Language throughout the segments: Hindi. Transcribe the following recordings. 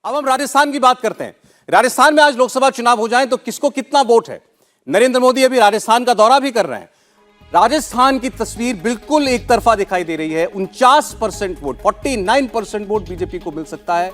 अब हम राजस्थान की बात करते हैं। राजस्थान में आज लोकसभा चुनाव हो जाए तो किसको कितना वोट है। नरेंद्र मोदी अभी राजस्थान का दौरा भी कर रहे हैं। राजस्थान की तस्वीर बिल्कुल एक तरफा दिखाई दे रही है। 49% वोट, 49% वोट बीजेपी को मिल सकता है,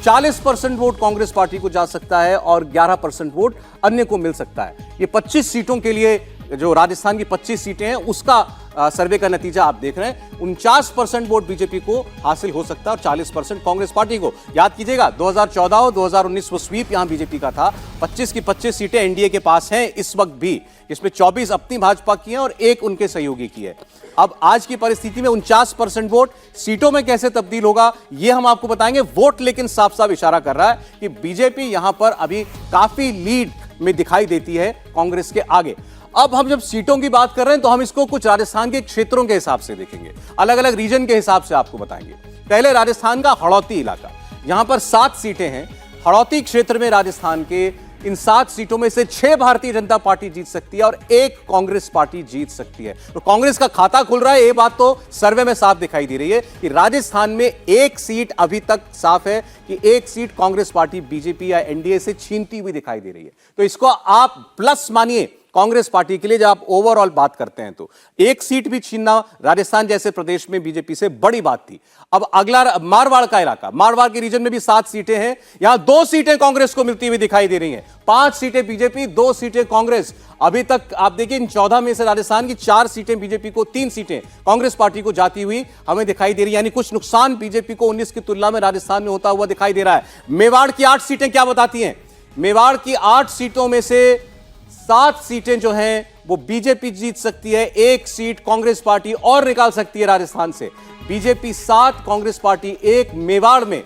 40% वोट कांग्रेस पार्टी को जा सकता है और 11% वोट अन्य को मिल सकता है। ये 25 सीटों के लिए, जो राजस्थान की 25 सीटें हैं, उसका सर्वे का नतीजा आप देख रहे हैं। 49% वोट बीजेपी को हासिल हो सकता है और 40% कांग्रेस पार्टी को। याद कीजिएगा 2014 और 2019 वो स्वीप यहां बीजेपी का था। 25 की 25 सीटें एनडीए के पास हैं इस वक्त भी, इसमें 24 अपनी भाजपा की हैं और एक उनके सहयोगी की है। अब आज की परिस्थिति में 49% वोट सीटों में कैसे तब्दील होगा यह हम आपको बताएंगे। वोट लेकिन साफ साफ इशारा कर रहा है कि बीजेपी यहां पर अभी काफी लीड में दिखाई देती है कांग्रेस के आगे। अब हम जब सीटों की बात कर रहे हैं तो हम इसको कुछ राजस्थान के क्षेत्रों के हिसाब से देखेंगे, अलग अलग रीजन के हिसाब से आपको बताएंगे। पहले राजस्थान का हड़ौती इलाका, यहां पर 7 सीटें हैं। हड़ौती क्षेत्र में राजस्थान के इन 7 सीटों में से 6 भारतीय जनता पार्टी जीत सकती है और 1 कांग्रेस पार्टी जीत सकती है। तो कांग्रेस का खाता खुल रहा है, ये बात तो सर्वे में साफ दिखाई दे रही है कि राजस्थान में 1 सीट अभी तक साफ है कि 1 सीट कांग्रेस पार्टी बीजेपी या एनडीए से छीनती हुई दिखाई दे रही है। तो इसको आप प्लस मानिए कांग्रेस पार्टी के लिए। जब आप ओवरऑल बात करते हैं तो 1 सीट भी छीनना राजस्थान जैसे प्रदेश में बीजेपी से बड़ी बात थी। अब अगला मारवाड़ का इलाका, मारवाड़ के रीजन में भी 7 सीटें हैं। यहां 2 सीटें कांग्रेस को मिलती हुई दिखाई दे रही हैं। 5 सीटें बीजेपी, 2 सीटें कांग्रेस। अभी तक आप देखिए इन 14 में से राजस्थान की 4 सीटें बीजेपी को, 3 सीटें कांग्रेस पार्टी को जाती हुई हमें दिखाई दे रही है। यानी कुछ नुकसान बीजेपी को 19 की तुलना में राजस्थान में होता हुआ दिखाई दे रहा है। मेवाड़ की 8 सीटें क्या बताती हैं? मेवाड़ की 8 सीटों में से 7 सीटें जो हैं वो बीजेपी जीत सकती है, 1 सीट कांग्रेस पार्टी और निकाल सकती है राजस्थान से। बीजेपी 7, कांग्रेस पार्टी 1 मेवाड़ में।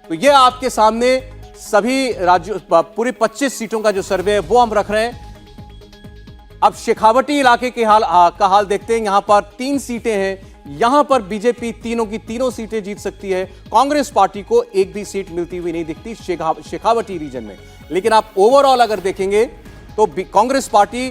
तो ये आपके सामने सभी राज्यों, पूरी 25 सीटों का जो सर्वे है वो हम रख रहे हैं। अब शेखावटी इलाके के का हाल देखते हैं। यहां पर 3 सीटें हैं। यहां पर बीजेपी तीनों की तीनों सीटें जीत सकती है। कांग्रेस पार्टी को एक भी सीट मिलती हुई नहीं दिखती शेखावटी रीजन में। लेकिन आप ओवरऑल अगर देखेंगे तो कांग्रेस पार्टी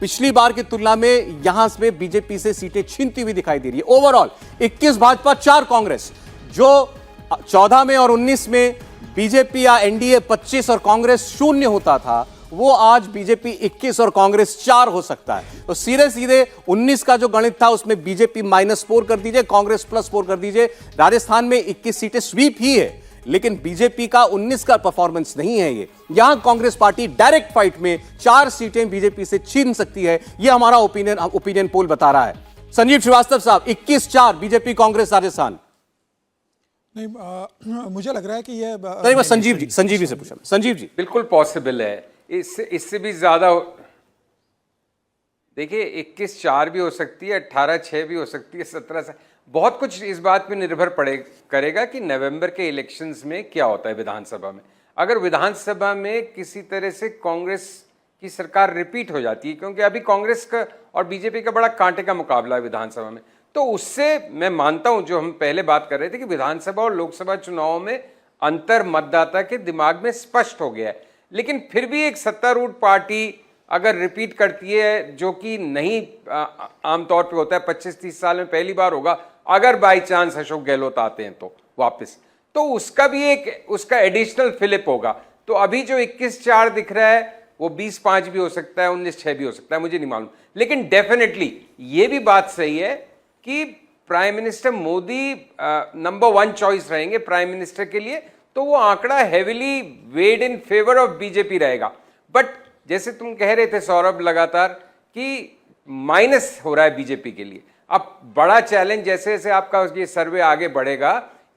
पिछली बार की तुलना में यहां से बीजेपी से सीटें छीनती हुई दिखाई दे रही है। ओवरऑल 21 भाजपा, 4 कांग्रेस। जो 14 में और 19 में बीजेपी या एनडीए 25 और कांग्रेस 0 होता था, वो आज बीजेपी 21 और कांग्रेस 4 हो सकता है। तो सीधे सीधे 19 का जो गणित था उसमें बीजेपी -4 कर दीजिए, कांग्रेस +4 कर दीजिए। राजस्थान में 21 सीटें स्वीप ही है, लेकिन बीजेपी का 19 का परफॉर्मेंस नहीं है। ये यहां कांग्रेस पार्टी डायरेक्ट फाइट में 4 सीटें बीजेपी से छीन सकती है। यह हमारा ओपिनियन पोल बता रहा है। संजीव श्रीवास्तव साहब, 21-4 बीजेपी कांग्रेस राजस्थान। नहीं, मुझे लग रहा है कि ये संजीव जी से पूछा। संजीव जी, बिल्कुल पॉसिबल है। इससे भी ज्यादा, देखिए 21-4 भी हो सकती है, 18-6 भी हो सकती है, 17 से। बहुत कुछ इस बात पे निर्भर करेगा कि नवंबर के इलेक्शंस में क्या होता है विधानसभा में। अगर विधानसभा में किसी तरह से कांग्रेस की सरकार रिपीट हो जाती है, क्योंकि अभी कांग्रेस का और बीजेपी का बड़ा कांटे का मुकाबला है विधानसभा में, तो उससे मैं मानता हूं, जो हम पहले बात कर रहे थे कि विधानसभा और लोकसभा चुनाव में अंतर मतदाता के दिमाग में स्पष्ट हो गया है। लेकिन फिर भी एक सत्तारूढ़ पार्टी अगर रिपीट करती है, जो कि नहीं आमतौर पे होता है, 25-30 साल में पहली बार होगा, अगर बाई चांस अशोक गहलोत आते हैं तो वापस, तो उसका भी उसका एडिशनल फिलिप होगा। तो अभी जो 21-4 दिख रहा है वो 20-5 भी हो सकता है, 19-6 भी हो सकता है, मुझे नहीं मालूम। लेकिन डेफिनेटली ये भी बात सही है कि prime minister Modi number 1 choice रहेंगे प्राइम मिनिस्टर के लिए, तो वो आंकड़ा heavily weighed in favour of BJP रहेगा। बट जैसे तुम कह रहे थे सौरभ लगातार कि माइनस हो रहा है बीजेपी के लिए। अब बड़ा चैलेंज जैसे जैसे आपका ये सर्वे आगे बढ़ेगा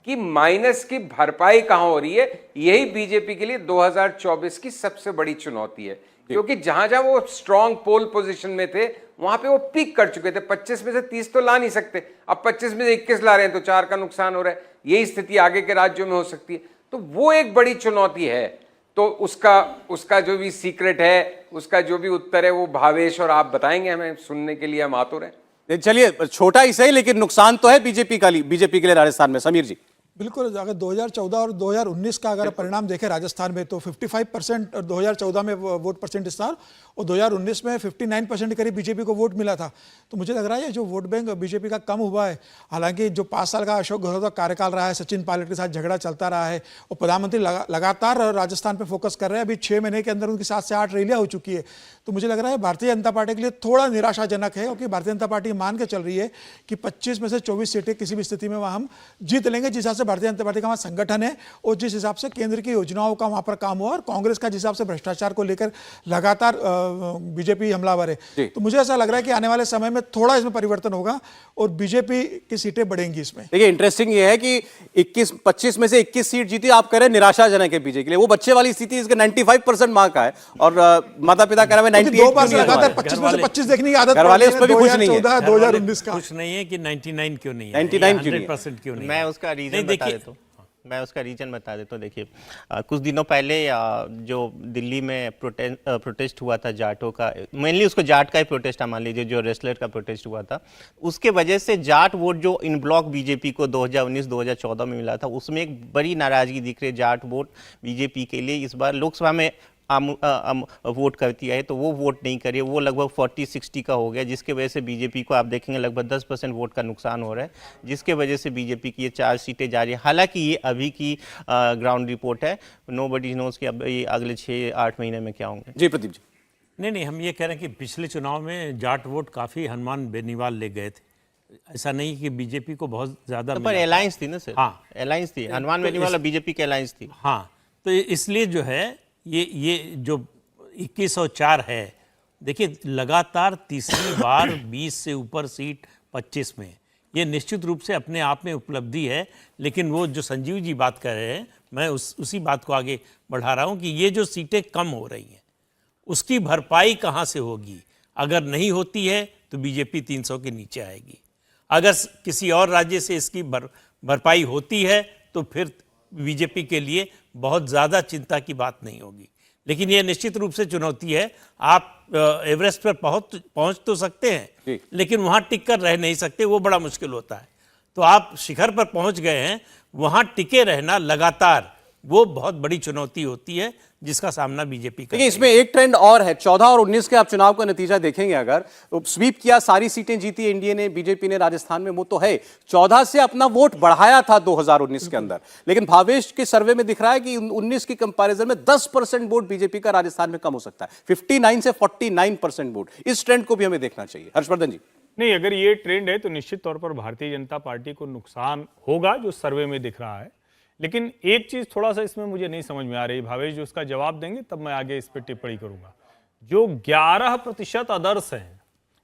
कि माइनस की भरपाई कहां हो रही है, यही बीजेपी के लिए 2024 की सबसे बड़ी चुनौती है। क्योंकि जहां जहां वो स्ट्रॉन्ग पोल पोजीशन में थे वहां पे वो पीक कर चुके थे। 25 में से 30 तो ला नहीं सकते, अब 25 में से 21 ला रहे हैं तो 4 का नुकसान हो रहा है। यही स्थिति आगे के राज्यों में हो सकती है। तो वो एक बड़ी चुनौती है। तो उसका जो भी सीक्रेट है, उसका जो भी उत्तर है, वो भावेश और आप बताएंगे, हमें सुनने के लिए हम आतुर हैं। चलिए छोटा ही सही, लेकिन नुकसान तो है बीजेपी के लिए राजस्थान में। समीर जी, बिल्कुल, अगर 2014 और 2019 का अगर परिणाम देखें राजस्थान में, तो 55% 2014 में वोट परसेंट इस साल, और 2019 में 59% के करीब बीजेपी को वोट मिला था। तो मुझे लग रहा है जो वोट बैंक बीजेपी का कम हुआ है। हालांकि जो 5 साल का अशोक गहलोत का कार्यकाल रहा है, सचिन पायलट के साथ झगड़ा चलता रहा है, और प्रधानमंत्री लगातार राजस्थान पर फोकस कर रहे हैं। अभी 6 महीने के अंदर उनकी 7 से 8 रैलियां हो चुकी है। तो मुझे लग रहा है भारतीय जनता पार्टी के लिए थोड़ा निराशाजनक है, क्योंकि भारतीय जनता पार्टी मान के चल रही है कि 25 में से 24 सीटें किसी भी स्थिति में वहाँ हम जीत लेंगे, जिस हिसाब से भारतीय जनता पार्टी का वहाँ संगठन है और जिस हिसाब से केंद्र की योजनाओं का वहाँ पर काम हुआ, और कांग्रेस का जिस हिसाब से भ्रष्टाचार को लेकर लगातार बीजेपी हमलावर है। तो मुझे ऐसा लग रहा है कि आने वाले समय में थोड़ा इसमें परिवर्तन होगा और बीजेपी की सीटें बढ़ेंगी इसमें। देखिए, इंटरेस्टिंग ये है कि 25 में से 21 सीट जीती, आप कह रहे हैं निराशाजनक है बीजेपी के लिए। वो बच्चे वाली स्थिति इसका 95% मार्क का है, और माता पिता कह रहे हैं 98 दो बार लगातार 25 में से 25 देखने की आदत, घर वाले उस पर भी खुश नहीं है। 2019 का कुछ नहीं है कि 99 क्यों नहीं है, 99 क्यों नहीं है? 100% क्यों नहीं है? मैं उसका रीजन बता देता हूँ। देखिए, कुछ दिनों पहले जो दिल्ली में प्रोटेस्ट हुआ था जाटों का, मेनली उसको जाट का ही प्रोटेस्ट मान लीजिए, जो रेसलर का प्रोटेस्ट हुआ था, उसके वजह से जाट वोट जो इन ब्लॉक बीजेपी को 2019-2014 में मिला था, उसमें एक बड़ी नाराजगी दिख रही है। जाट वोट बीजेपी के लिए इस बार लोकसभा में वोट करती है, तो वो वोट नहीं करे, वो लगभग 40-60 का हो गया, जिसके वजह से बीजेपी को आप देखेंगे लगभग 10% वोट का नुकसान हो रहा है, जिसके वजह से बीजेपी की ये 4 सीटें जा रही है। हालांकि ये अभी की ग्राउंड रिपोर्ट है, नोबडी नोज कि अब ये अगले 6-8 महीने में क्या होंगे। जी प्रदीप जी। नहीं, हम ये कह रहे हैं कि पिछले चुनाव में जाट वोट काफ़ी हनुमान बेनीवाल ले गए थे। ऐसा नहीं कि बीजेपी को बहुत ज़्यादा पर अलायंस थी ना सर। हाँ, अलायंस थी, हनुमान बेनीवाल और बीजेपी की अलायंस थी। हाँ, तो इसलिए जो है ये जो 21 और 4 है, देखिए लगातार तीसरी बार 20 से ऊपर सीट 25 में, ये निश्चित रूप से अपने आप में उपलब्धि है। लेकिन वो जो संजीव जी बात कर रहे हैं, मैं उसी बात को आगे बढ़ा रहा हूँ कि ये जो सीटें कम हो रही हैं, उसकी भरपाई कहाँ से होगी? अगर नहीं होती है तो बीजेपी 300 के नीचे आएगी। अगर किसी और राज्य से इसकी भरपाई होती है तो फिर बीजेपी के लिए बहुत ज़्यादा चिंता की बात नहीं होगी। लेकिन यह निश्चित रूप से चुनौती है। आप एवरेस्ट पर पहुंच तो सकते हैं, लेकिन वहां टिक कर रह नहीं सकते, वो बड़ा मुश्किल होता है। तो आप शिखर पर पहुंच गए हैं, वहां टिके रहना लगातार वो बहुत बड़ी चुनौती होती है, जिसका सामना बीजेपी का। देखिए, इसमें एक ट्रेंड और है। 14 और 19 के आप चुनाव का नतीजा देखेंगे, अगर तो स्वीप किया, सारी सीटें जीती एनडीए ने, बीजेपी ने राजस्थान में, वो तो है। 14 से अपना वोट बढ़ाया था 2019 के अंदर, लेकिन भावेश के सर्वे में दिख रहा है कि 19 की कंपैरिजन में 10% वोट बीजेपी का राजस्थान में कम हो सकता है, 59 से 49% वोट। इस ट्रेंड को भी हमें देखना चाहिए। हर्षवर्धन जी। नहीं, अगर ये ट्रेंड है तो निश्चित तौर पर भारतीय जनता पार्टी को नुकसान होगा, जो सर्वे में दिख रहा है। लेकिन एक चीज थोड़ा सा इसमें मुझे नहीं समझ में आ रही, भावेश जो उसका जवाब देंगे तब मैं आगे इस पर टिप्पणी करूंगा। जो 11% अदर्स हैं,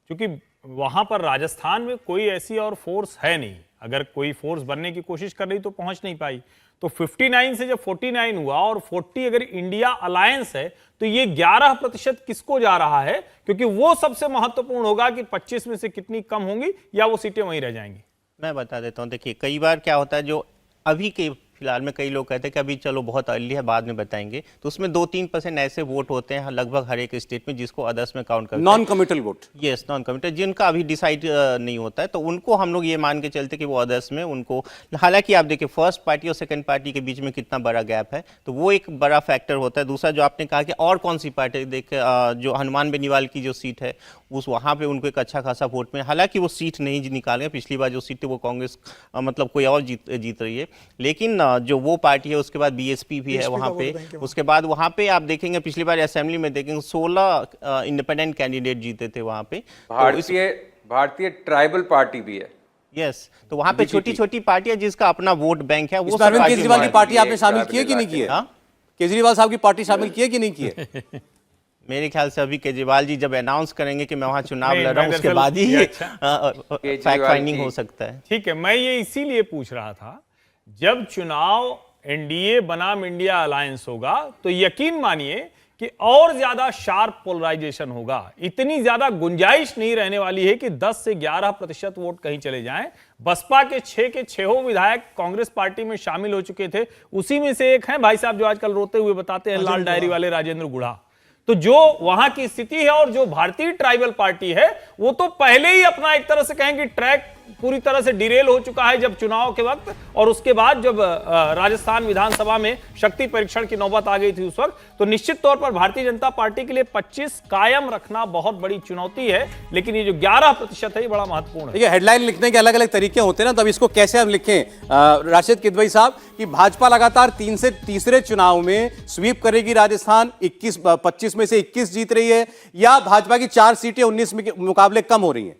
क्योंकि वहां पर राजस्थान में कोई ऐसी और फोर्स है नहीं, अगर कोई फोर्स बनने की कोशिश कर रही तो पहुंच नहीं पाई। तो 59 से जब 49 हुआ और 40 अगर इंडिया अलायंस है, तो ये 11% किसको जा रहा है? क्योंकि वो सबसे महत्वपूर्ण होगा कि 25 में से कितनी कम होंगी या वो सीटें वहीं रह जाएंगी। मैं बता देता हूँ। देखिए, कई बार क्या होता है, जो अभी के फिलहाल में कई लोग कहते हैं कि अभी चलो बहुत अर्ली है, बाद में बताएंगे, तो उसमें 2-3% ऐसे वोट होते हैं लगभग हर एक स्टेट में, जिसको अदर्स में काउंट करते हैं, non committal vote. Yes, non committal, जिनका अभी डिसाइड नहीं होता है, तो उनको हम लोग ये मान के चलते कि वो अदर्स में उनको। हालांकि आप देखिए, फर्स्ट पार्टी और सेकंड पार्टी के बीच में कितना बड़ा गैप है, तो वो एक बड़ा फैक्टर होता है। दूसरा, जो आपने कहा कि और कौन सी पार्टी, देखिए जो हनुमान बेनीवाल की जो सीट है, उस वहाँ पे उनको एक अच्छा खासा वोट में, हालांकि वो सीट नहीं निकाल गए। पिछली बार जो सीट है वो कांग्रेस मतलब कोई और जीत रही है, लेकिन जो वो पार्टी है, उसके बाद बीएसपी भी है वहाँ पे। उसके बाद वहाँ पे आप देखेंगे, पिछली बार असेंबली में देखेंगे 16 इंडिपेंडेंट कैंडिडेट जीते थे वहाँ पे। भारतीय ट्राइबल पार्टी भी है। यस, तो वहाँ पे छोटी छोटी पार्टियां जिसका अपना वोट बैंक है। वो केजरीवाल की पार्टी आपने शामिल की है कि नहीं की है? केजरीवाल साहब की पार्टी शामिल की है कि नहीं की है? मेरे ख्याल से अभी केजरीवाल जी जब अनाउंस करेंगे कि मैं वहां चुनाव लड़ रहा हूं, उसके बाद ही फैक्ट फाइंडिंग हो सकता है। ठीक है, मैं ये इसीलिए पूछ रहा था, जब चुनाव एनडीए बनाम इंडिया अलायंस होगा तो यकीन मानिए कि और ज्यादा शार्प पोलराइजेशन होगा। इतनी ज्यादा गुंजाइश नहीं रहने वाली है कि 10 से 11% वोट कहीं चले जाएं। बसपा के 6 के 6 विधायक कांग्रेस पार्टी में शामिल हो चुके थे, उसी में से एक हैं भाई साहब जो आजकल रोते हुए बताते हैं, लाल डायरी वाले राजेंद्र गुढ़ा। तो जो वहां की स्थिति है और जो भारतीय ट्राइबल पार्टी है, वो तो पहले ही अपना एक तरह से कहें कि ट्रैक पूरी तरह से डिरेल हो चुका है जब चुनाव के वक्त, और उसके बाद जब राजस्थान विधानसभा में शक्ति परीक्षण की नौबत आ गई थी उस वक्त, तो निश्चित तौर पर भारतीय जनता पार्टी के लिए 25 कायम रखना बहुत बड़ी चुनौती है। लेकिन ये जो 11% है ये बड़ा महत्वपूर्ण है। ये हेडलाइन लिखने के अलग अलग तरीके होते हैं ना, तो अब इसको कैसे हम लिखें राशिद किदवई साहब कि भाजपा लगातार तीसरे चुनाव में स्वीप करेगी राजस्थान, 25 में से 21 जीत रही है, या भाजपा की 4 सीटें 19 में के मुकाबले कम हो रही हैं?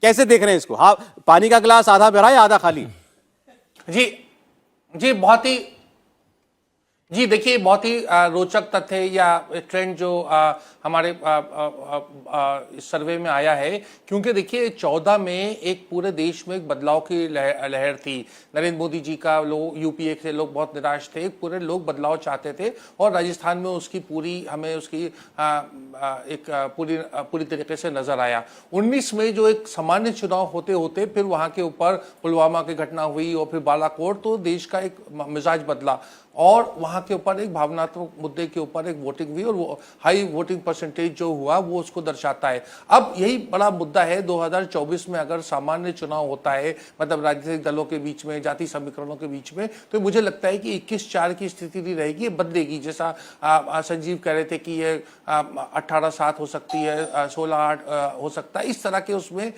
कैसे देख रहे हैं इसको? हाँ, पानी का गिलास आधा भरा या आधा खाली? जी देखिए, बहुत ही रोचक तथ्य या ट्रेंड जो हमारे इस सर्वे में आया है, क्योंकि देखिए 14 में एक पूरे देश में एक बदलाव की लहर थी। नरेंद्र मोदी जी का लोग यूपीए से लोग बहुत निराश थे, पूरे लोग बदलाव चाहते थे, और राजस्थान में उसकी पूरी हमें उसकी एक पूरी तरीके से नजर आया। 19 में जो एक सामान्य चुनाव होते होते फिर वहां के ऊपर पुलवामा की घटना हुई और फिर बालाकोट, तो देश का एक मिजाज बदला और वहां के ऊपर एक भावनात्मक मुद्दे के ऊपर एक वोटिंग हुई, और वो हाई वोटिंग परसेंटेज जो हुआ वो उसको दर्शाता है। अब यही बड़ा मुद्दा है 2024 में, अगर सामान्य चुनाव होता है, मतलब राजनीतिक दलों के बीच में, जाति समीकरणों के बीच में, तो मुझे लगता है कि 21-4 की स्थिति नहीं रहेगी, ये बदलेगी। जैसा संजीव कह रहे थे कि ये 18-7 हो सकती है, 16-8 हो सकता है, इस तरह के उसमें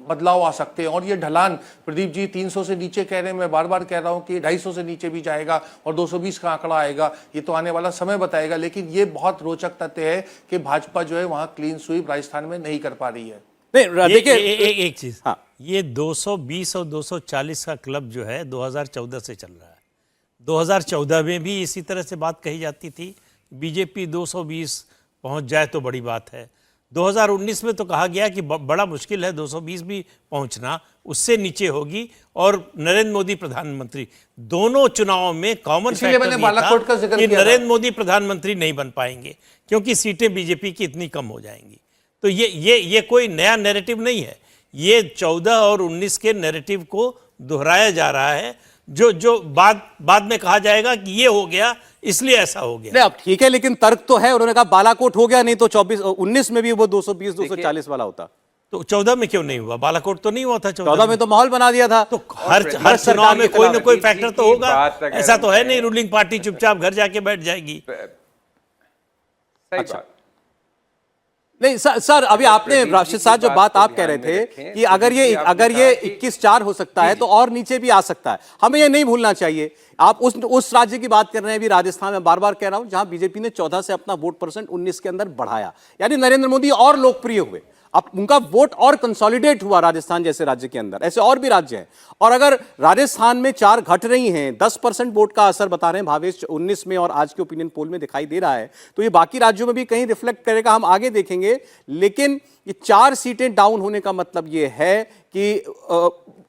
बदलाव आ सकते हैं। और ये ढलान, प्रदीप जी 300 से नीचे कह रहे हैं, मैं बार बार कह रहा हूं कि 250 से नीचे भी जाएगा और 220 का आंकड़ा आएगा, ये तो आने वाला समय बताएगा। लेकिन ये बहुत रोचक तथ्य है कि भाजपा जो है वहां क्लीन स्वीप राजस्थान में नहीं कर पा रही है। नहीं, देखिए एक चीज, हाँ, ये 220 और 240 का क्लब जो है 2014 से चल रहा है। 2014 में भी इसी तरह से बात कही जाती थी, बीजेपी 220 पहुंच जाए तो बड़ी बात है। 2019 में तो कहा गया कि बड़ा मुश्किल है 220 भी पहुंचना, उससे नीचे होगी, और नरेंद्र मोदी प्रधानमंत्री, दोनों चुनावों में कॉमन फैक्टर ये था कि नरेंद्र मोदी प्रधानमंत्री नहीं बन पाएंगे क्योंकि सीटें बीजेपी की इतनी कम हो जाएंगी। तो ये कोई नया नैरेटिव नहीं है, ये 14 और 19 के नैरेटिव को दोहराया जा रहा है, जो बाद में कहा जाएगा कि ये हो गया इसलिए ऐसा हो गया। नहीं, अब ठीक है, लेकिन तर्क तो है, उन्होंने कहा बालाकोट हो गया, नहीं तो 19 में भी वो 220-240 वाला होता। तो 14 में क्यों नहीं हुआ? बालाकोट तो नहीं हुआ था 14 में तो माहौल बना दिया था। तो हर चुनाव में कोई ना कोई फैक्टर तो होगा, ऐसा तो है नहीं रूलिंग पार्टी चुपचाप घर जाके बैठ जाएगी। सही बात नहीं सर, अभी आपने राशिद साहब जो बात आप कह रहे थे कि अगर ये 21-4 हो सकता है तो और नीचे भी आ सकता है, हमें ये नहीं भूलना चाहिए। आप उस राज्य की बात कर रहे हैं अभी राजस्थान में, बार बार कह रहा हूं, जहां बीजेपी ने 14 से अपना वोट परसेंट 19 के अंदर बढ़ाया, यानी नरेंद्र मोदी और लोकप्रिय हुए, अब उनका वोट और कंसोलिडेट हुआ राजस्थान जैसे राज्य के अंदर। ऐसे और भी राज्य हैं, और अगर राजस्थान में 4 घट रही हैं, 10% वोट का असर बता रहे हैं भावेश 19 में और आज के ओपिनियन पोल में दिखाई दे रहा है, तो ये बाकी राज्यों में भी कहीं रिफ्लेक्ट करेगा, हम आगे देखेंगे। लेकिन ये 4 सीटें डाउन होने का मतलब ये है कि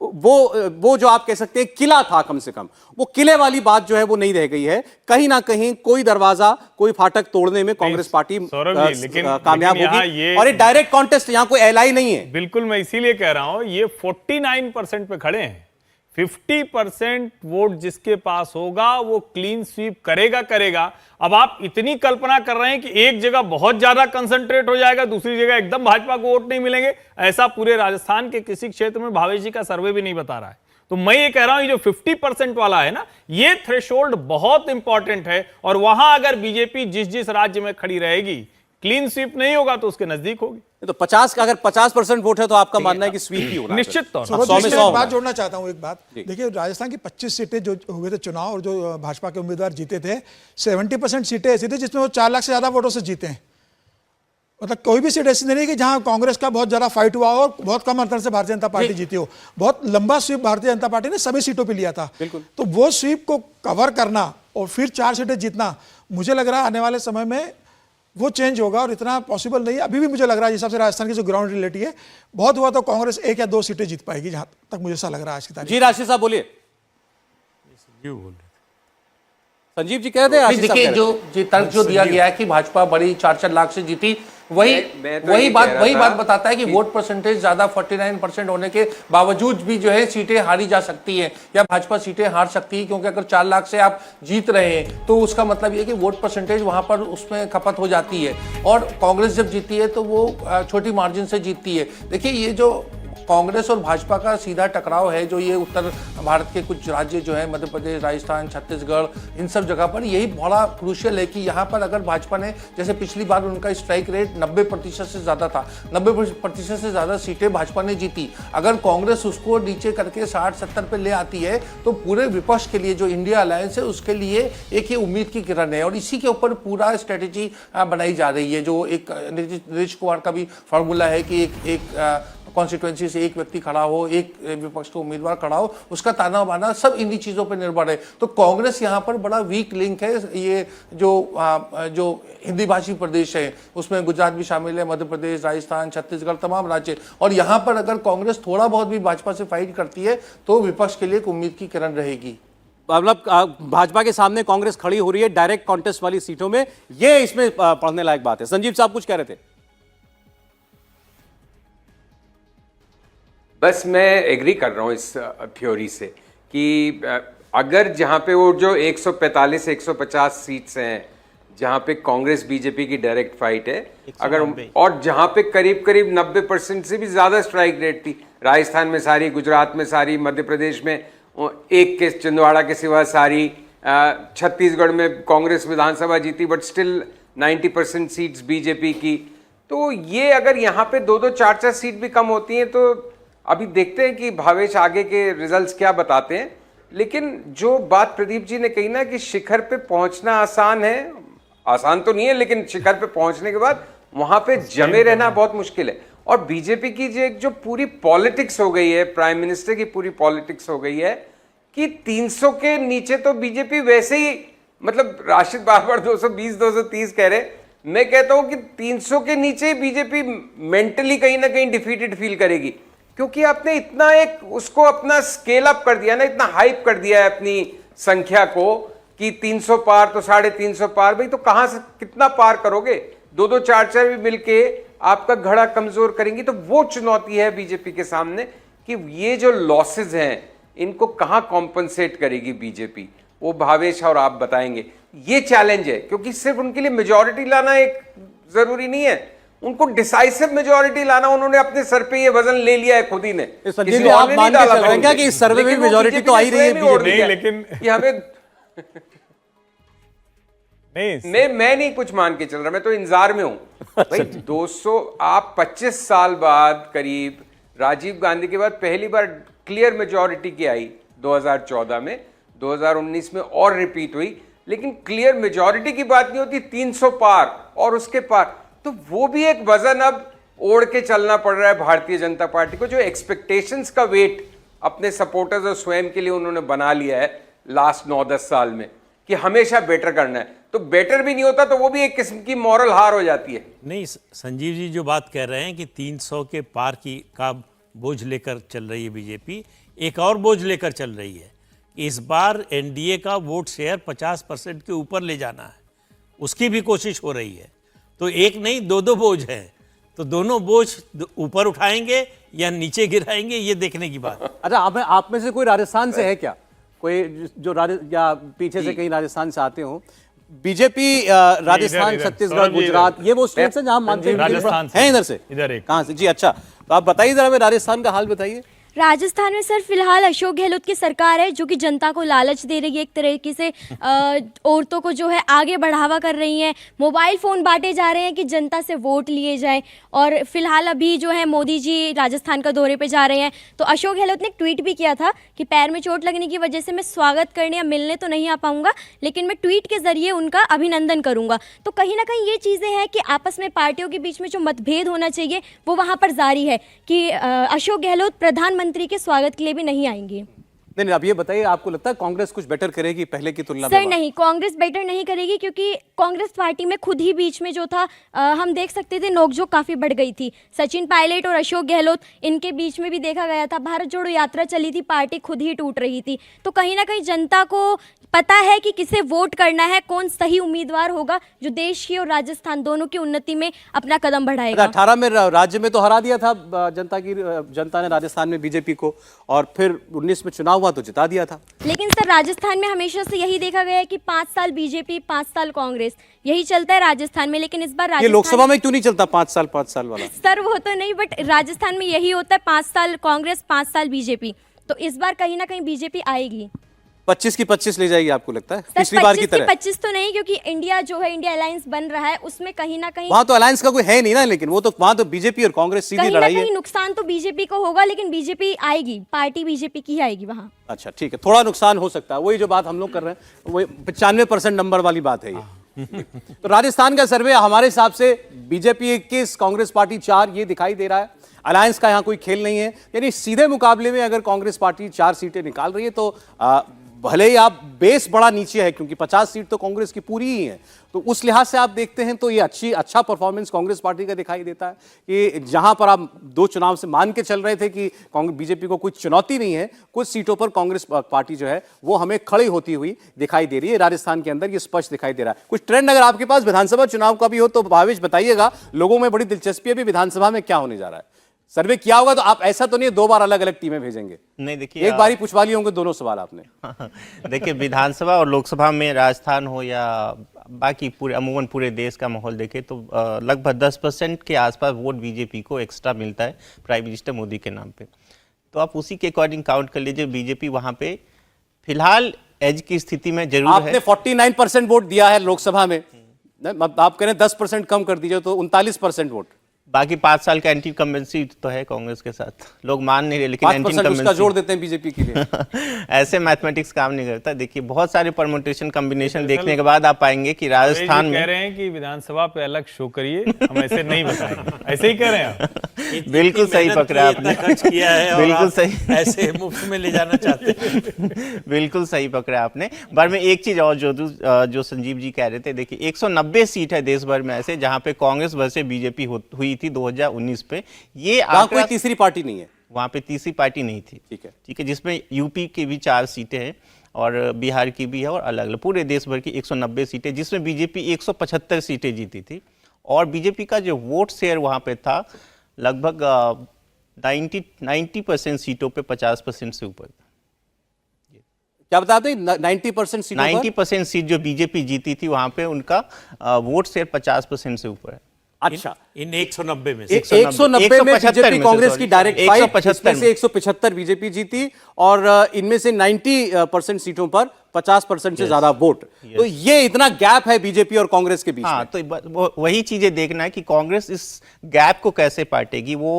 वो जो आप कह सकते हैं किला था, कम से कम वो किले वाली बात जो है वो नहीं रह गई है। कहीं ना कहीं कोई दरवाजा, कोई फाटक तोड़ने में कांग्रेस पार्टी कामयाब होगी, और ये डायरेक्ट कॉन्टेस्ट, यहाँ कोई एलआई नहीं है। बिल्कुल, मैं इसीलिए कह रहा हूं, ये 49% पे खड़े हैं। 50% वोट जिसके पास होगा वो क्लीन स्वीप करेगा। अब आप इतनी कल्पना कर रहे हैं कि एक जगह बहुत ज्यादा कंसंट्रेट हो जाएगा, दूसरी जगह एकदम भाजपा को वोट नहीं मिलेंगे, ऐसा पूरे राजस्थान के किसी क्षेत्र में भावेश जी का सर्वे भी नहीं बता रहा है। तो मैं ये कह रहा हूं, ये जो 50% वाला है ना, ये थ्रेशोल्ड बहुत इंपॉर्टेंट है, और वहां अगर बीजेपी जिस राज्य में खड़ी रहेगी, क्लीन स्वीप नहीं होगा तो उसके नजदीक होगी। तो 50 का अगर 50% वोट है तो आपका मानना है कि स्वीप ही होना निश्चित तौर पर। 100 में 100 बात जोड़ना चाहता हूं, एक बात देखिए, राजस्थान की 25 सीटें जो हुए थे चुनाव और जो भाजपा के उम्मीदवार जीते थे, 70% सीटें ऐसी थी जिसमें वो 4 लाख से ज्यादा वोटों से जीते हैं। मतलब कोई भी सीट ऐसी नहीं कि जहां कांग्रेस का बहुत ज्यादा फाइट हुआ और बहुत कम अंतर से भारतीय जनता पार्टी जीती हो। बहुत लंबा स्वीप भारतीय जनता पार्टी ने सभी सीटों पर लिया था। तो वो स्वीप को कवर करना और फिर 4 सीटें जीतना, मुझे लग रहा है आने वाले समय में वो चेंज होगा, और इतना पॉसिबल नहीं है अभी भी। मुझे लग रहा है जिस हिसाब से राजस्थान की जो ग्राउंड रियलिटी है, बहुत हुआ तो कांग्रेस 1 या 2 सीटें जीत पाएगी, जहां तक मुझे ऐसा लग रहा है आज की तारीख। जी राशिद साहब बोलिए। संजीव जी कह रहे हैं, देखिए जो तर्क जो दिया गया है कि भाजपा बड़ी 4-4 लाख से जीती, वही बात बताता है कि वोट परसेंटेज ज्यादा 49% होने के बावजूद भी जो है सीटें हारी जा सकती हैं, या भाजपा सीटें हार सकती है, क्योंकि अगर 4 लाख से आप जीत रहे हैं तो उसका मतलब ये कि वोट परसेंटेज वहां पर उसमें खपत हो जाती है, और कांग्रेस जब जीती है तो वो छोटी मार्जिन से जीतती है। देखिए, ये जो कांग्रेस और भाजपा का सीधा टकराव है, जो ये उत्तर भारत के कुछ राज्य जो है मध्य प्रदेश, राजस्थान, छत्तीसगढ़, इन सब जगह पर यही बड़ा क्रूशियल है कि यहाँ पर अगर भाजपा ने, जैसे पिछली बार उनका स्ट्राइक रेट 90% से ज़्यादा था, 90% से ज़्यादा सीटें भाजपा ने जीती, अगर कांग्रेस उसको नीचे करके 60-70 पे ले आती है तो पूरे विपक्ष के लिए जो इंडिया अलायंस है उसके लिए एक ये उम्मीद की किरण है। और इसी के ऊपर पूरा स्ट्रेटेजी बनाई जा रही है, जो एक नीतीश कुमार का भी फार्मूला है कि एक कॉन्स्टिट्यूएंसी से एक व्यक्ति खड़ा हो, एक विपक्ष का उम्मीदवार खड़ा हो, उसका ताना बाना सब इन्हीं चीज़ों पर निर्भर है। तो कांग्रेस यहाँ पर बड़ा वीक लिंक है। ये जो हिंदी भाषी प्रदेश है उसमें गुजरात भी शामिल है, मध्य प्रदेश, राजस्थान, छत्तीसगढ़, तमाम राज्य, और यहाँ पर अगर कांग्रेस थोड़ा बहुत भी भाजपा से फाइट करती है तो विपक्ष के लिए एक उम्मीद की किरण रहेगी। मतलब भाजपा के सामने कांग्रेस खड़ी हो रही है डायरेक्ट कॉन्टेस्ट वाली सीटों में, ये इसमें पढ़ने लायक बात है। संजीव साहब कुछ कह रहे थे? बस मैं एग्री कर रहा हूँ इस थ्योरी से कि अगर जहाँ पे वो जो 145-150 सीट्स हैं जहाँ पे कांग्रेस बीजेपी की डायरेक्ट फाइट है, अगर और जहाँ पे करीब करीब 90% से भी ज़्यादा स्ट्राइक रेट थी, राजस्थान में सारी, गुजरात में सारी, मध्य प्रदेश में एक के छिंदवाड़ा के सिवा सारी, छत्तीसगढ़ में कांग्रेस विधानसभा जीती बट स्टिल 90% सीट्स बीजेपी की। तो ये अगर यहाँ पे 2-2, 4-4 सीट भी कम होती हैं तो अभी देखते हैं कि भावेश आगे के रिजल्ट्स क्या बताते हैं। लेकिन जो बात प्रदीप जी ने कही ना कि शिखर पे पहुंचना आसान है, आसान तो नहीं है, लेकिन शिखर पे पहुंचने के बाद वहां पे जमे रहना बहुत मुश्किल है। और बीजेपी की जो पूरी पॉलिटिक्स हो गई है, प्राइम मिनिस्टर की पूरी पॉलिटिक्स हो गई है कि 300 के नीचे तो बीजेपी वैसे ही, मतलब राशिद बार 220-230 कह रहे, मैं कहता हूं कि 300 के नीचे बीजेपी मेंटली कहीं ना कहीं डिफीटेड फील करेगी, क्योंकि आपने इतना एक उसको अपना स्केल अप कर दिया ना, इतना हाइप कर दिया है अपनी संख्या को कि 300 पार तो 350 पार, भाई तो कहां से कितना पार करोगे? 2-2, 4-4 भी मिलके आपका घड़ा कमजोर करेंगी। तो वो चुनौती है बीजेपी के सामने कि ये जो लॉसेस हैं इनको कहां कॉम्पनसेट करेगी बीजेपी, वो भावेश और आप बताएंगे। ये चैलेंज है, क्योंकि सिर्फ उनके लिए मेजॉरिटी लाना एक जरूरी नहीं है, उनको डिसाइसिव मेजॉरिटी लाना, उन्होंने अपने सर पे ये वजन ले लिया है खुद ही ने। संजीव आप मान के चल रहे हैं क्या कि इस सर्वे में मेजॉरिटी तो आ ही रही है बीजेपी? नहीं, लेकिन कि हमें नहीं, मैं नहीं कुछ मान के चल रहा, मैं तो इंतजार में हूं भाई। 200 आप 25 साल बाद करीब, राजीव गांधी के बाद पहली बार क्लियर मेजॉरिटी की आई 2014 में, 2019 में और रिपीट हुई, लेकिन क्लियर मेजॉरिटी की बात नहीं होती, 300 पार और उसके पार। तो वो भी एक वजन अब ओढ़ के चलना पड़ रहा है भारतीय जनता पार्टी को, जो एक्सपेक्टेशंस का वेट अपने सपोर्टर्स और स्वयं के लिए उन्होंने बना लिया है लास्ट 9-10 साल में कि हमेशा बेटर करना है। तो बेटर भी नहीं होता तो वो भी एक किस्म की मॉरल हार हो जाती है। नहीं, संजीव जी जो बात कह रहे हैं कि 300 के पार की का बोझ लेकर चल रही है बीजेपी, एक और बोझ लेकर चल रही है कि इस बार एनडीए का वोट शेयर 50% के ऊपर ले जाना है, उसकी भी कोशिश हो रही है। तो एक नहीं, 2 बोझ हैं, तो दोनों बोझ ऊपर उठाएंगे या नीचे गिराएंगे, ये देखने की बात। अच्छा, आप में से कोई राजस्थान से है क्या? कोई जो या पीछे से कहीं राजस्थान से आते हो? बीजेपी राजस्थान, छत्तीसगढ़, गुजरात, ये वो स्टेट्स हैं जहां मानते हैं राजस्थान हैं। इधर से कहां से जी? अच्छा, तो आप बताइए जरा, हमें राजस्थान का हाल बताइए। राजस्थान में सर फिलहाल अशोक गहलोत की सरकार है जो कि जनता को लालच दे रही है, एक तरीके से औरतों को जो है आगे बढ़ावा कर रही हैं, मोबाइल फ़ोन बांटे जा रहे हैं कि जनता से वोट लिए जाएं। और फिलहाल अभी जो है मोदी जी राजस्थान का दौरे पे जा रहे हैं, तो अशोक गहलोत ने एक ट्वीट भी किया था कि पैर में चोट लगने की वजह से मैं स्वागत करने या मिलने तो नहीं आ पाऊँगा, लेकिन मैं ट्वीट के ज़रिए उनका अभिनंदन करूँगा। तो कहीं ना कहीं ये चीज़ें हैं कि आपस में पार्टियों के बीच में जो मतभेद होना चाहिए वो वहाँ पर जारी है कि अशोक गहलोत प्रधानमंत्री के स्वागत के लिए भी नहीं आएंगे। नहीं, अब ये बताइए, आपको लगता है कांग्रेस कुछ बेटर करेगी पहले की तुलना में? सर नहीं, कांग्रेस बेटर नहीं करेगी, क्योंकि कांग्रेस पार्टी में खुद ही बीच में जो था हम देख सकते थे नोकझोंक काफ़ी बढ़ गई थी। सचिन पायलट और अशोक गहलोत, इनके बीच में भी देखा गया था, भारत जोड़ो यात्रा चली थी, पार्टी खुद ही टूट रही थी। तो कहीं ना कहीं जनता को पता है कि किसे वोट करना है, कौन सही उम्मीदवार होगा जो देश की और राजस्थान दोनों की उन्नति में अपना कदम बढ़ाएगा। 18 में राज्य में तो हरा दिया था जनता ने राजस्थान में बीजेपी को, और फिर 19 में चुनाव हुआ तो जिता दिया था। लेकिन सर राजस्थान में हमेशा से यही देखा गया है कि 5 साल बीजेपी 5 साल कांग्रेस, यही चलता है राजस्थान में। लेकिन इस बार ये लोकसभा में क्यों नहीं चलता 5 साल वाला? सर वो तो नहीं, बट राजस्थान में यही होता है, 5 साल कांग्रेस 5 साल बीजेपी। तो इस बार कहीं ना कहीं बीजेपी आएगी। 25 की 25 ले जाएगी आपको लगता है सर पिछली बार की 25 तरह? 25 तो नहीं, क्योंकि इंडिया जो है, इंडिया अलायंस बन रहा है, उसमें कहीं ना कहीं वहां तो अलायंस का कोई है नहीं ना, लेकिन वो तो वहां तो बीजेपी और कांग्रेस सीधी कहीं ना लड़ाई है। कहीं नुकसान तो बीजेपी को होगा, लेकिन बीजेपी आएगी, पार्टी बीजेपी की ही आएगी वहां। अच्छा ठीक है, थोड़ा नुकसान हो सकता है, वही जो बात हम लोग कर रहे हैं, वही 95% नंबर वाली बात है ये। तो राजस्थान का सर्वे हमारे हिसाब से बीजेपी 21, कांग्रेस पार्टी 4 ये दिखाई दे रहा है। अलायंस का यहाँ कोई खेल नहीं है, यानी सीधे मुकाबले में अगर कांग्रेस पार्टी 4 सीटें निकाल रही है तो भले ही आप बेस बड़ा नीचे है, क्योंकि 50 सीट तो कांग्रेस की पूरी ही है, तो उस लिहाज से आप देखते हैं तो ये अच्छा परफॉर्मेंस कांग्रेस पार्टी का दिखाई देता है कि जहां पर आप 2 चुनाव से मान के चल रहे थे कि बीजेपी को कोई चुनौती नहीं है, कुछ सीटों पर कांग्रेस पार्टी जो है वो हमें खड़ी होती हुई दिखाई दे रही है। राजस्थान के अंदर ये स्पष्ट दिखाई दे रहा है। कुछ ट्रेंड अगर आपके पास विधानसभा चुनाव का भी हो तो भावेश बताइएगा, लोगों में बड़ी दिलचस्पी है भी विधानसभा में क्या होने जा रहा है। सर्वे किया होगा तो आप ऐसा तो नहीं 2 बार अलग अलग टीमें भेजेंगे? नहीं, देखिए एक बार ही पूछवा लिए होंगे दोनों सवाल आपने। देखिए विधानसभा और लोकसभा में राजस्थान हो या बाकी अमूमन पूरे देश का माहौल देखे तो लगभग 10% के आसपास वोट बीजेपी को एक्स्ट्रा मिलता है प्राइम मिनिस्टर मोदी के नाम पे। तो आप उसी के अकॉर्डिंग काउंट कर लीजिए, बीजेपी वहां पे फिलहाल एज की स्थिति में जरूर है। आपने 49% वोट दिया है लोकसभा में, आप करें 10% कम कर दीजिए तो 39% वोट। बाकी 5 साल का एंटी इनकम्बेंसी तो है कांग्रेस के साथ, लोग मान नहीं रहे, लेकिन एंटी 5% उसका जोड़ देते हैं बीजेपी के लिए। ऐसे मैथमेटिक्स काम नहीं करता। देखिए बहुत सारे परम्यूटेशन कॉम्बिनेशन देखने के बाद आप पाएंगे कि राजस्थान में कह रहे हैं कि विधानसभा पे अलग शो करिए, हम ऐसे नहीं बताएंगे। ऐसे ही कह रहे हैं आप? बिल्कुल सही पकड़ा आपने, खर्च किया है, बिल्कुल सही, ऐसे मुफ्त में ले जाना चाहते हैं। बिल्कुल सही पकड़ा आपने। पर में एक चीज और जो संजीव जी कह रहे थे, देखिए 190 सीट है देश भर में ऐसे जहां पे कांग्रेस वर्सेस बीजेपी हुई थी 2019 पे। ये वहां कोई तीसरी पार्टी नहीं है, वहां पे तीसरी पार्टी नहीं थी। ठीक है, जिसमें यूपी की भी 4 सीटें हैं और बिहार की भी है, और अलग अलग पूरे देश भर की 190 सीटें, जिसमें बीजेपी 175 सीटें जीती थी। और बीजेपी का जो वोट शेयर वहां पे था लगभग 90% सीटों पे 50% से ऊपर। क्या बताते हैं 90% सीटों पर? 90% सीट जो बीजेपी जीती थी वहां पे उनका वोट शेयर 50% से ऊपर है। अच्छा, इन 190 में से 190 में बीजेपी कांग्रेस की डायरेक्ट फाइट, 175 से 175 बीजेपी जीती, और इनमें से 90% सीटों पर 50% से ज्यादा वोट। तो ये इतना गैप है बीजेपी और कांग्रेस के बीच में। तो वही चीजें देखना है कि कांग्रेस इस गैप को कैसे पाटेगी। वो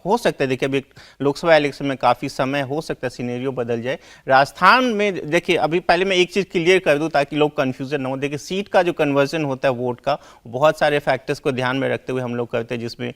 हो सकता है, देखिए अभी लोकसभा इलेक्शन में काफी समय, हो सकता है सिनेरियो बदल जाए। राजस्थान में देखिए अभी पहले मैं एक चीज क्लियर कर दूं ताकि लोग कंफ्यूजन ना हो। देखिए सीट का जो कन्वर्जन होता है वोट का, बहुत सारे फैक्टर्स को ध्यान में रखते हुए हम लोग करते हैं, जिसमें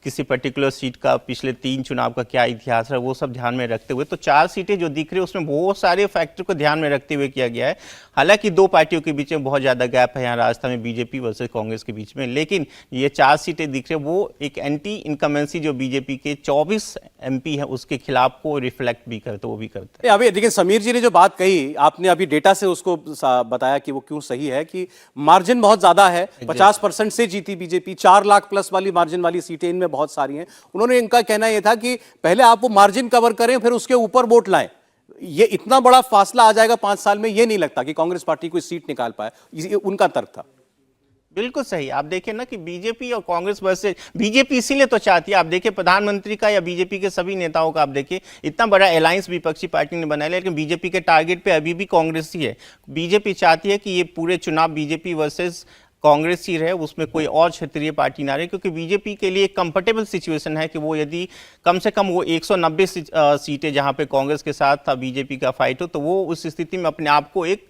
किसी पर्टिकुलर सीट का पिछले 3 चुनाव का क्या इतिहास है वो सब ध्यान में रखते हुए। तो 4 सीटें जो दिख रही है उसमें बहुत सारे फैक्टर को ध्यान में रखते हुए किया गया है। हालांकि 2 पार्टियों के बीच में बहुत ज्यादा गैप है यहाँ राजस्थान में, बीजेपी वर्सेस कांग्रेस के बीच में, लेकिन ये 4 सीटें दिख रही है वो एक एंटी इनकमेंसी जो बीजेपी के 24 MP है उसके खिलाफ को रिफ्लेक्ट भी करते, वो भी करते हैं। अभी देखिए समीर जी ने जो बात कही, आपने अभी डेटा से उसको बताया कि वो क्यों सही है, कि मार्जिन बहुत ज्यादा है। 50% से जीती बीजेपी, 4 लाख प्लस वाली मार्जिन वाली सीटें इनमें बहुत सारी हैं। उन्होंने इनका कहना यह था कि पहले आप वो मार्जिन कवर करें फिर उसके ऊपर वोट लाएं। ये इतना बड़ा फासला आ जाएगा 5 साल में, ये नहीं लगता कि कांग्रेस पार्टी कोई सीट निकाल पाए, उनका तर्क था। बिल्कुल सही। आप देखिए ना कि बीजेपी और कांग्रेस वर्सेस बीजेपी इसीलिए तो चाहती है, आप देखिए प्रधानमंत्री का या बीजेपी के सभी नेताओं का आप देखिए इतना बड़ा अलायंस विपक्षी पार्टी ने बनाया, लेकिन बीजेपी के टारगेट पे अभी भी कांग्रेस ही है। बीजेपी चाहती है कि ये पूरे चुनाव बीजेपी वर्सेस कांग्रेस ही रहे, उसमें कोई और क्षेत्रीय पार्टी ना रहे, क्योंकि बीजेपी के लिए एक कंफर्टेबल सिचुएशन है कि वो यदि कम से कम वो 190 सीटें जहां पे कांग्रेस के साथ था बीजेपी का फाइट हो, तो वो उस स्थिति में अपने आप को एक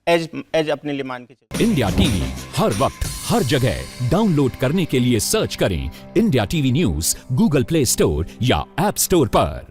एज अपने लिए मान के चले। इंडिया टीवी हर वक्त हर जगह डाउनलोड करने के लिए सर्च करें India TV news Google play store या ऐप स्टोर पर।